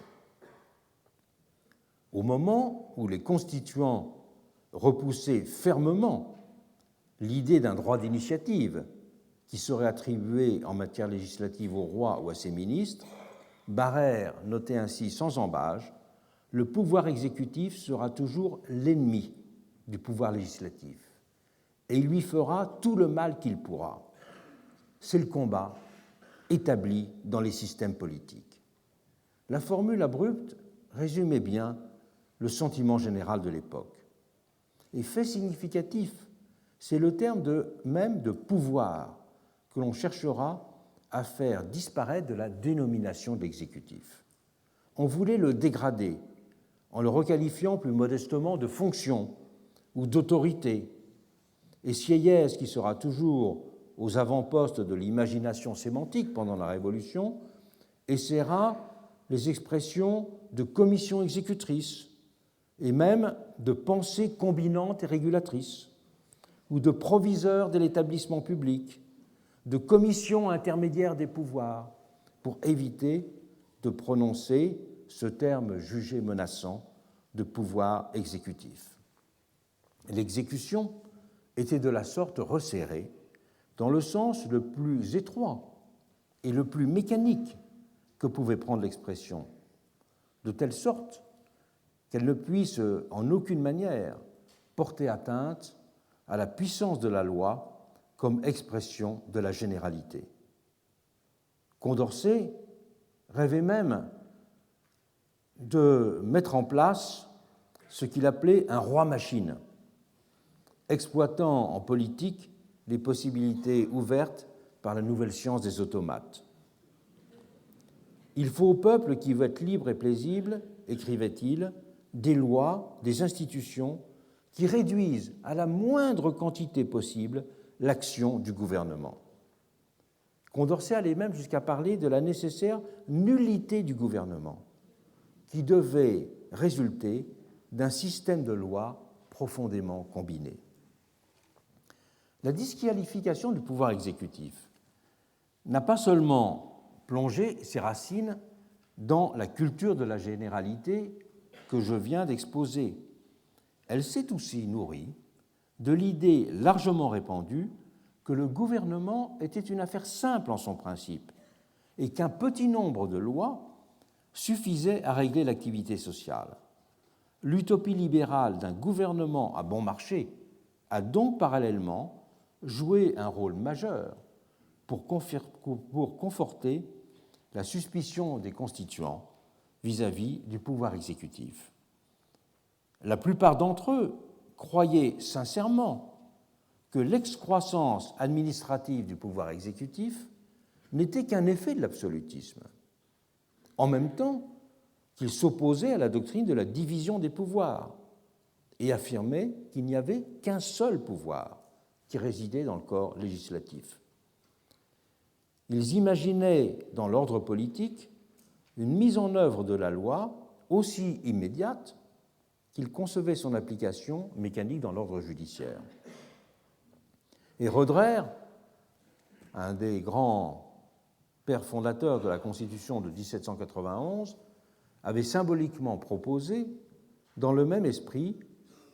Au moment où les constituants repoussaient fermement l'idée d'un droit d'initiative qui serait attribué en matière législative au roi ou à ses ministres, Barrère notait ainsi sans ambages: le pouvoir exécutif sera toujours l'ennemi du pouvoir législatif et il lui fera tout le mal qu'il pourra. C'est le combat établi dans les systèmes politiques. La formule abrupte résumait bien le sentiment général de l'époque. Et fait significatif, c'est le terme même de pouvoir que l'on cherchera à faire disparaître de la dénomination de l'exécutif. On voulait le dégrader en le requalifiant plus modestement de fonction ou d'autorité. Et Sieyès, qui sera toujours aux avant-postes de l'imagination sémantique pendant la Révolution, essaiera les expressions de commission exécutrice et même de pensée combinante et régulatrice, ou de proviseur de l'établissement public, de commission intermédiaire des pouvoirs, pour éviter de prononcer ce terme jugé menaçant de pouvoir exécutif. L'exécution était de la sorte resserrée dans le sens le plus étroit et le plus mécanique que pouvait prendre l'expression, de telle sorte qu'elle ne puisse en aucune manière porter atteinte à la puissance de la loi comme expression de la généralité. Condorcet rêvait même de mettre en place ce qu'il appelait un roi-machine, exploitant en politique les possibilités ouvertes par la nouvelle science des automates. Il faut au peuple qui veut être libre et paisible, écrivait-il, des lois, des institutions qui réduisent à la moindre quantité possible l'action du gouvernement. Condorcet allait même jusqu'à parler de la nécessaire nullité du gouvernement, qui devait résulter d'un système de lois profondément combiné. La disqualification du pouvoir exécutif n'a pas seulement plongé ses racines dans la culture de la généralité que je viens d'exposer, elle s'est aussi nourrie de l'idée largement répandue que le gouvernement était une affaire simple en son principe et qu'un petit nombre de lois suffisait à régler l'activité sociale. L'utopie libérale d'un gouvernement à bon marché a donc parallèlement joué un rôle majeur pour conforter la suspicion des constituants vis-à-vis du pouvoir exécutif. La plupart d'entre eux croyaient sincèrement que l'excroissance administrative du pouvoir exécutif n'était qu'un effet de l'absolutisme, en même temps qu'ils s'opposaient à la doctrine de la division des pouvoirs et affirmaient qu'il n'y avait qu'un seul pouvoir qui résidait dans le corps législatif. Ils imaginaient dans l'ordre politique une mise en œuvre de la loi aussi immédiate qu'ils concevaient son application mécanique dans l'ordre judiciaire. Et Roederer, un des grands pères fondateurs de la Constitution de 1791, avait symboliquement proposé, dans le même esprit,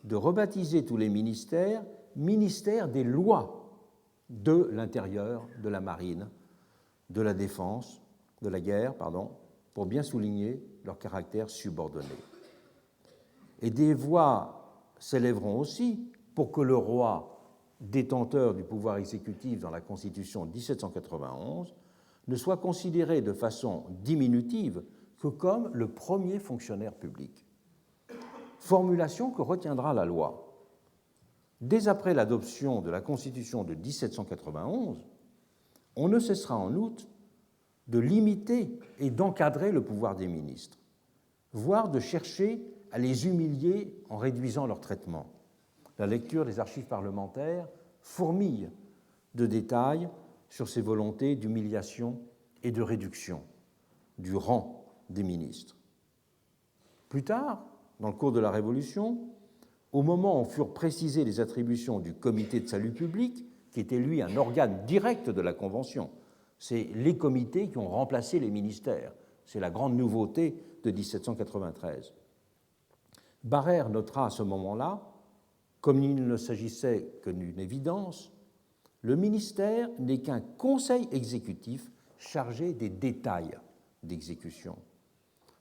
de rebaptiser tous les ministères ministères des lois de l'intérieur, de la marine, de la défense, de la guerre, pour bien souligner leur caractère subordonné. Et des voix s'élèveront aussi pour que le roi, détenteur du pouvoir exécutif dans la Constitution de 1791, ne soit considéré de façon diminutive que comme le premier fonctionnaire public. Formulation que retiendra la loi. Dès après l'adoption de la Constitution de 1791, on ne cessera en outre de limiter et d'encadrer le pouvoir des ministres, voire de chercher à les humilier en réduisant leur traitement. La lecture des archives parlementaires fourmille de détails sur ces volontés d'humiliation et de réduction du rang des ministres. Plus tard, dans le cours de la Révolution, au moment où furent précisées les attributions du Comité de salut public, qui était lui un organe direct de la Convention, c'est les comités qui ont remplacé les ministères. C'est la grande nouveauté de 1793. Barrère notera à ce moment-là, comme il ne s'agissait que d'une évidence, le ministère n'est qu'un conseil exécutif chargé des détails d'exécution,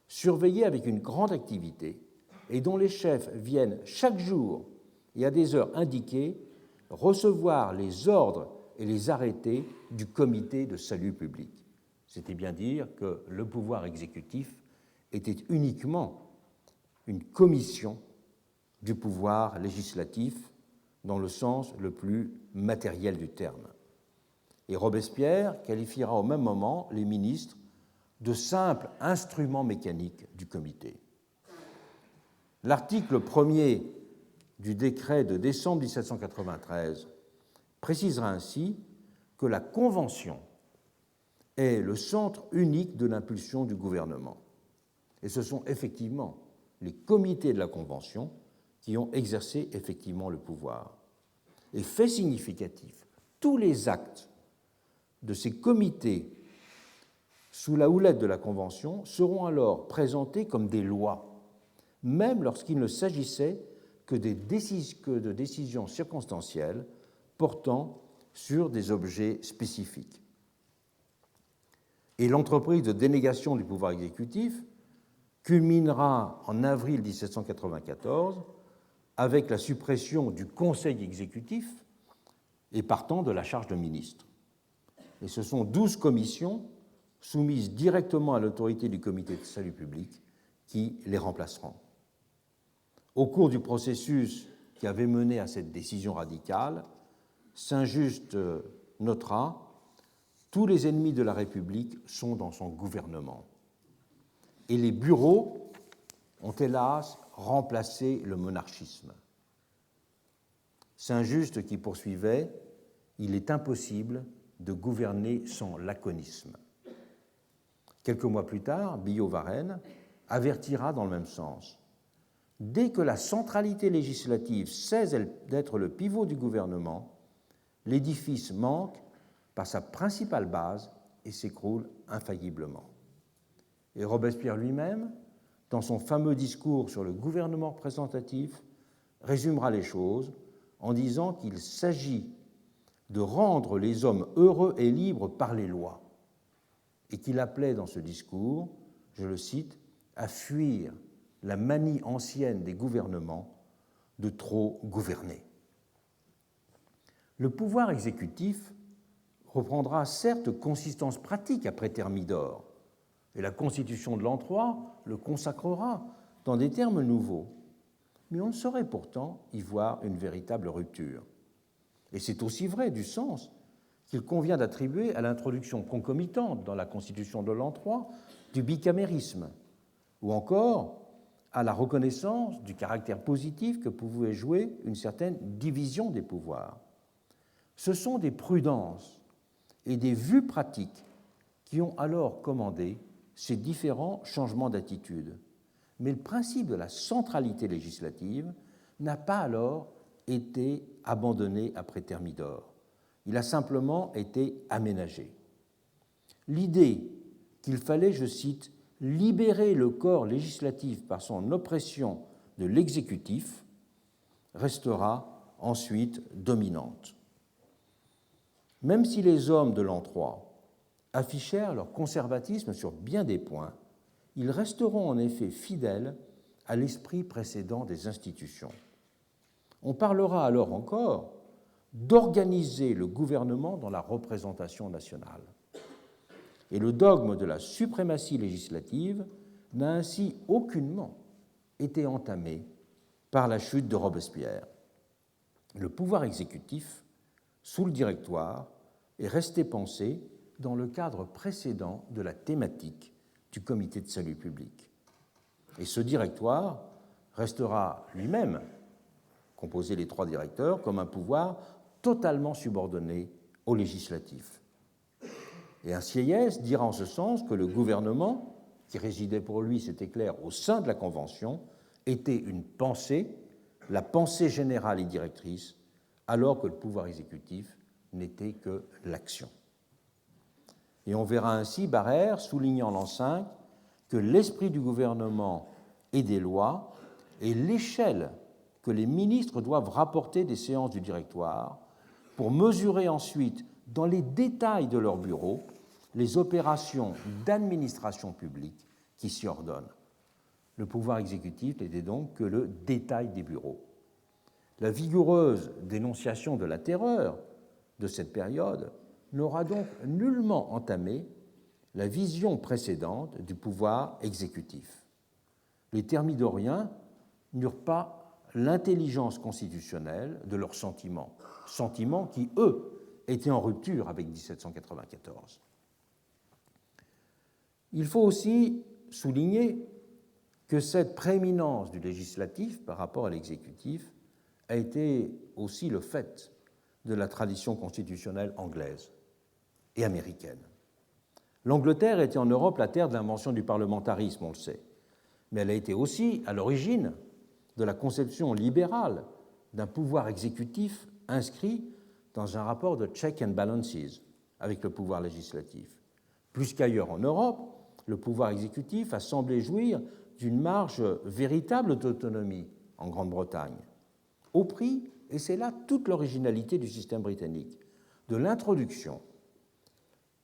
surveillé avec une grande activité et dont les chefs viennent chaque jour et à des heures indiquées recevoir les ordres et les arrêtés du comité de salut public. C'était bien dire que le pouvoir exécutif était uniquement une commission du pouvoir législatif dans le sens le plus matériel du terme. Et Robespierre qualifiera au même moment les ministres de simples instruments mécaniques du comité. L'article 1er du décret de décembre 1793 précisera ainsi que la Convention est le centre unique de l'impulsion du gouvernement. Et ce sont effectivement les comités de la Convention qui ont exercé effectivement le pouvoir. Et fait significatif, tous les actes de ces comités sous la houlette de la Convention seront alors présentés comme des lois, même lorsqu'il ne s'agissait que de décisions circonstancielles portant sur des objets spécifiques. Et l'entreprise de dénégation du pouvoir exécutif culminera en avril 1794 avec la suppression du Conseil exécutif et partant de la charge de ministre. Et ce sont 12 commissions soumises directement à l'autorité du Comité de salut public qui les remplaceront. Au cours du processus qui avait mené à cette décision radicale, Saint-Just notera « Tous les ennemis de la République sont dans son gouvernement. » Et les bureaux ont hélas remplacé le monarchisme. Saint-Just qui poursuivait « Il est impossible de gouverner sans laconisme. » Quelques mois plus tard, Billaud-Varenne avertira dans le même sens. Dès que la centralité législative cesse d'être le pivot du gouvernement, l'édifice manque par sa principale base et s'écroule infailliblement. Et Robespierre lui-même, dans son fameux discours sur le gouvernement représentatif, résumera les choses en disant qu'il s'agit de rendre les hommes heureux et libres par les lois, et qu'il appelait dans ce discours, je le cite, à fuir la manie ancienne des gouvernements de trop gouverner. Le pouvoir exécutif reprendra certes consistance pratique après Thermidor, et la Constitution de l'an 3 le consacrera dans des termes nouveaux, mais on ne saurait pourtant y voir une véritable rupture. Et c'est aussi vrai du sens qu'il convient d'attribuer à l'introduction concomitante dans la Constitution de l'an 3 du bicamérisme, ou encore à la reconnaissance du caractère positif que pouvait jouer une certaine division des pouvoirs. Ce sont des prudences et des vues pratiques qui ont alors commandé ces différents changements d'attitude. Mais le principe de la centralité législative n'a pas alors été abandonné après Thermidor. Il a simplement été aménagé. L'idée qu'il fallait, je cite, libérer le corps législatif par son oppression de l'exécutif restera ensuite dominante. Même si les hommes de l'an 3 affichèrent leur conservatisme sur bien des points, ils resteront en effet fidèles à l'esprit précédent des institutions. On parlera alors encore d'organiser le gouvernement dans la représentation nationale. Et le dogme de la suprématie législative n'a ainsi aucunement été entamé par la chute de Robespierre. Le pouvoir exécutif, sous le Directoire, est resté pensé dans le cadre précédent de la thématique du Comité de salut public. Et ce Directoire restera lui-même, composé des 3 directeurs, comme un pouvoir totalement subordonné au législatif. Et un Sieyès dira en ce sens que le gouvernement, qui résidait pour lui, c'était clair, au sein de la Convention, était une pensée, la pensée générale et directrice, alors que le pouvoir exécutif n'était que l'action. Et on verra ainsi Barrère soulignant l'an 5 que l'esprit du gouvernement et des lois est l'échelle que les ministres doivent rapporter des séances du Directoire pour mesurer ensuite, dans les détails de leur bureau, les opérations d'administration publique qui s'y ordonnent. Le pouvoir exécutif n'était donc que le détail des bureaux. La vigoureuse dénonciation de la terreur de cette période n'aura donc nullement entamé la vision précédente du pouvoir exécutif. Les thermidoriens n'eurent pas l'intelligence constitutionnelle de leurs sentiments, sentiments qui, eux, étaient en rupture avec 1794. Il faut aussi souligner que cette prééminence du législatif par rapport à l'exécutif a été aussi le fait de la tradition constitutionnelle anglaise et américaine. L'Angleterre était en Europe la terre de l'invention du parlementarisme, on le sait, mais elle a été aussi à l'origine de la conception libérale d'un pouvoir exécutif inscrit dans un rapport de check and balances avec le pouvoir législatif. Plus qu'ailleurs en Europe, le pouvoir exécutif a semblé jouir d'une marge véritable d'autonomie en Grande-Bretagne, au prix, et c'est là toute l'originalité du système britannique, de l'introduction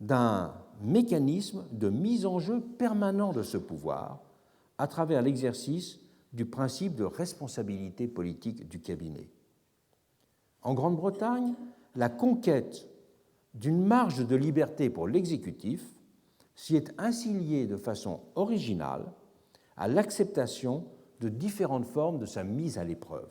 d'un mécanisme de mise en jeu permanent de ce pouvoir à travers l'exercice du principe de responsabilité politique du cabinet. En Grande-Bretagne, la conquête d'une marge de liberté pour l'exécutif s'y est ainsi liée de façon originale à l'acceptation de différentes formes de sa mise à l'épreuve.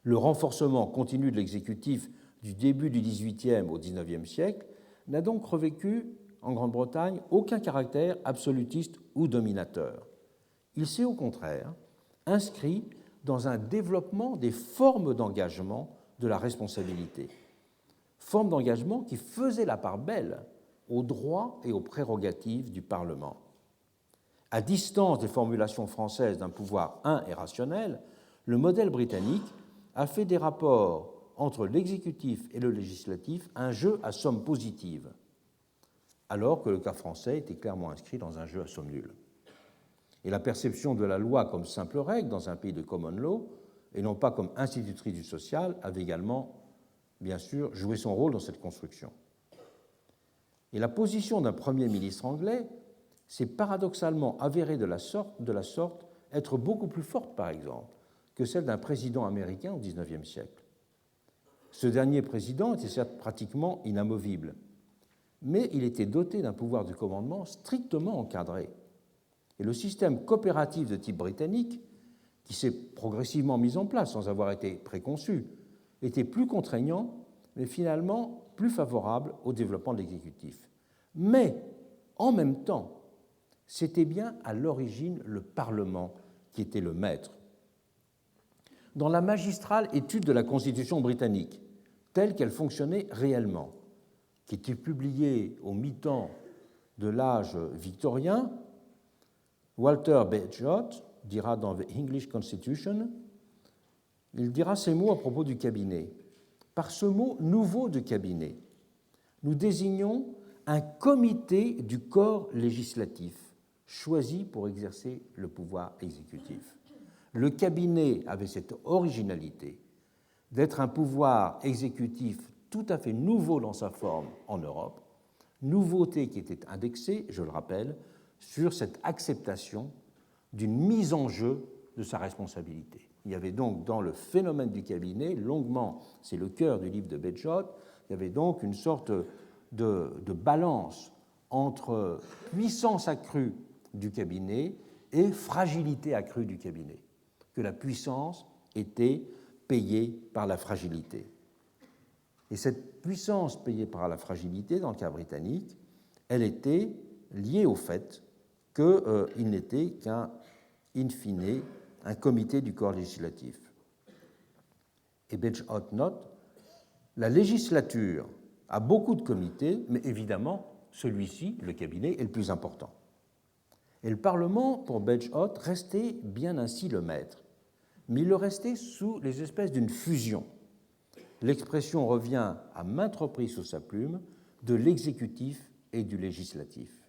Le renforcement continu de l'exécutif du début du XVIIIe au XIXe siècle n'a donc revêtu en Grande-Bretagne aucun caractère absolutiste ou dominateur. Il s'est au contraire inscrit dans un développement des formes d'engagement de la responsabilité, formes d'engagement qui faisaient la part belle aux droits et aux prérogatives du Parlement. À distance des formulations françaises d'un pouvoir et rationnel, le modèle britannique a fait des rapports entre l'exécutif et le législatif un jeu à somme positive, alors que le cas français était clairement inscrit dans un jeu à somme nulle. Et la perception de la loi comme simple règle dans un pays de common law, et non pas comme institutrice du social, avait également, bien sûr, joué son rôle dans cette construction. Et la position d'un Premier ministre anglais s'est paradoxalement avérée de la sorte être beaucoup plus forte, par exemple, que celle d'un président américain au XIXe siècle. Ce dernier président était certes pratiquement inamovible, mais il était doté d'un pouvoir de commandement strictement encadré. Et le système coopératif de type britannique, qui s'est progressivement mis en place sans avoir été préconçu, était plus contraignant, mais finalement plus favorable au développement de l'exécutif. Mais, en même temps, c'était bien à l'origine le Parlement qui était le maître. Dans la magistrale étude de la Constitution britannique, telle qu'elle fonctionnait réellement, qui était publiée au mi-temps de l'âge victorien, Walter Bagehot dira dans The English Constitution, il dira ces mots à propos du cabinet. Par ce mot nouveau de cabinet, nous désignons un comité du corps législatif choisi pour exercer le pouvoir exécutif. Le cabinet avait cette originalité d'être un pouvoir exécutif tout à fait nouveau dans sa forme en Europe, nouveauté qui était indexée, je le rappelle, sur cette acceptation d'une mise en jeu de sa responsabilité. Il y avait donc dans le phénomène du cabinet, longuement, c'est le cœur du livre de Bagehot, il y avait donc une sorte de balance entre puissance accrue du cabinet et fragilité accrue du cabinet, que la puissance était payée par la fragilité. Et cette puissance payée par la fragilité, dans le cas britannique, elle était liée au fait qu'il n'était qu'un, in fine, un comité du corps législatif. Et Bagehot note, la législature a beaucoup de comités, mais évidemment, celui-ci, le cabinet, est le plus important. Et le Parlement, pour Bagehot, restait bien ainsi le maître, mais il le restait sous les espèces d'une fusion. L'expression revient à maintes reprises sous sa plume de l'exécutif et du législatif.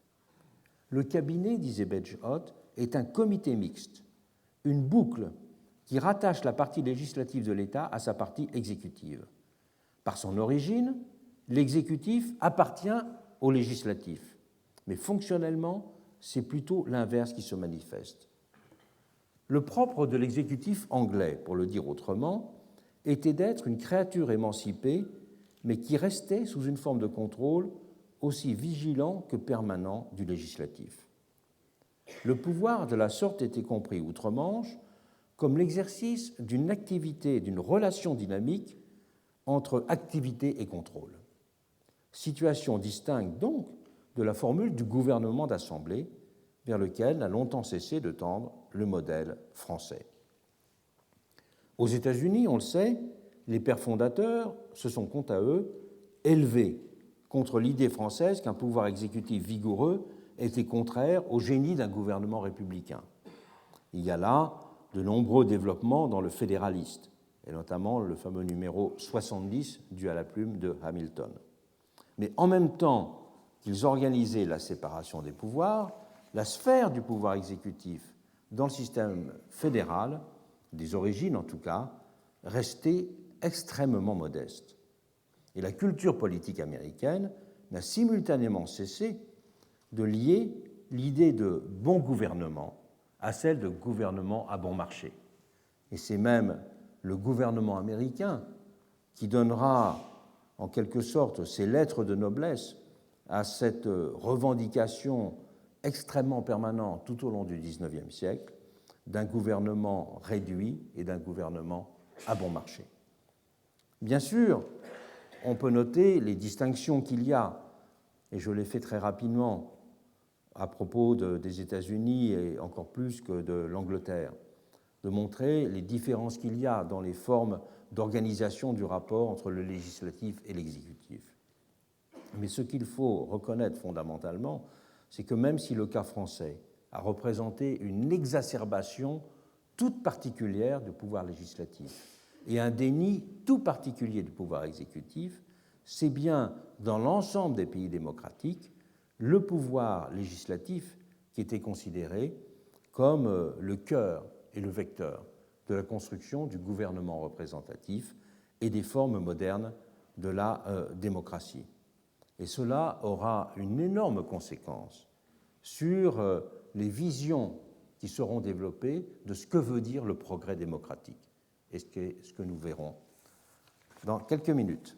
Le cabinet, disait Bagehot, est un comité mixte, une boucle qui rattache la partie législative de l'État à sa partie exécutive. Par son origine, l'exécutif appartient au législatif, mais fonctionnellement, c'est plutôt l'inverse qui se manifeste. Le propre de l'exécutif anglais, pour le dire autrement, était d'être une créature émancipée, mais qui restait sous une forme de contrôle aussi vigilant que permanent du législatif. Le pouvoir de la sorte était compris outre-Manche comme l'exercice d'une activité, d'une relation dynamique entre activité et contrôle. Situation distincte donc de la formule du gouvernement d'assemblée vers lequel n'a longtemps cessé de tendre le modèle français. Aux États-Unis, on le sait, les pères fondateurs se sont, quant à eux, élevés contre l'idée française qu'un pouvoir exécutif vigoureux était contraire au génie d'un gouvernement républicain. Il y a là de nombreux développements dans le fédéraliste, et notamment le fameux numéro 70 dû à la plume de Hamilton. Mais en même temps qu'ils organisaient la séparation des pouvoirs, la sphère du pouvoir exécutif dans le système fédéral, des origines en tout cas, restait extrêmement modeste. Et la culture politique américaine n'a simultanément cessé de lier l'idée de bon gouvernement à celle de gouvernement à bon marché. Et c'est même le gouvernement américain qui donnera en quelque sorte ses lettres de noblesse à cette revendication extrêmement permanente tout au long du XIXe siècle d'un gouvernement réduit et d'un gouvernement à bon marché. Bien sûr, on peut noter les distinctions qu'il y a, et je l'ai fait très rapidement à propos des États-Unis et encore plus que de l'Angleterre, de montrer les différences qu'il y a dans les formes d'organisation du rapport entre le législatif et l'exécutif. Mais ce qu'il faut reconnaître fondamentalement, c'est que même si le cas français a représenté une exacerbation toute particulière du pouvoir législatif et un déni tout particulier du pouvoir exécutif, c'est bien dans l'ensemble des pays démocratiques le pouvoir législatif qui était considéré comme le cœur et le vecteur de la construction du gouvernement représentatif et des formes modernes de la démocratie. Et cela aura une énorme conséquence sur les visions qui seront développées de ce que veut dire le progrès démocratique, et ce que nous verrons dans quelques minutes.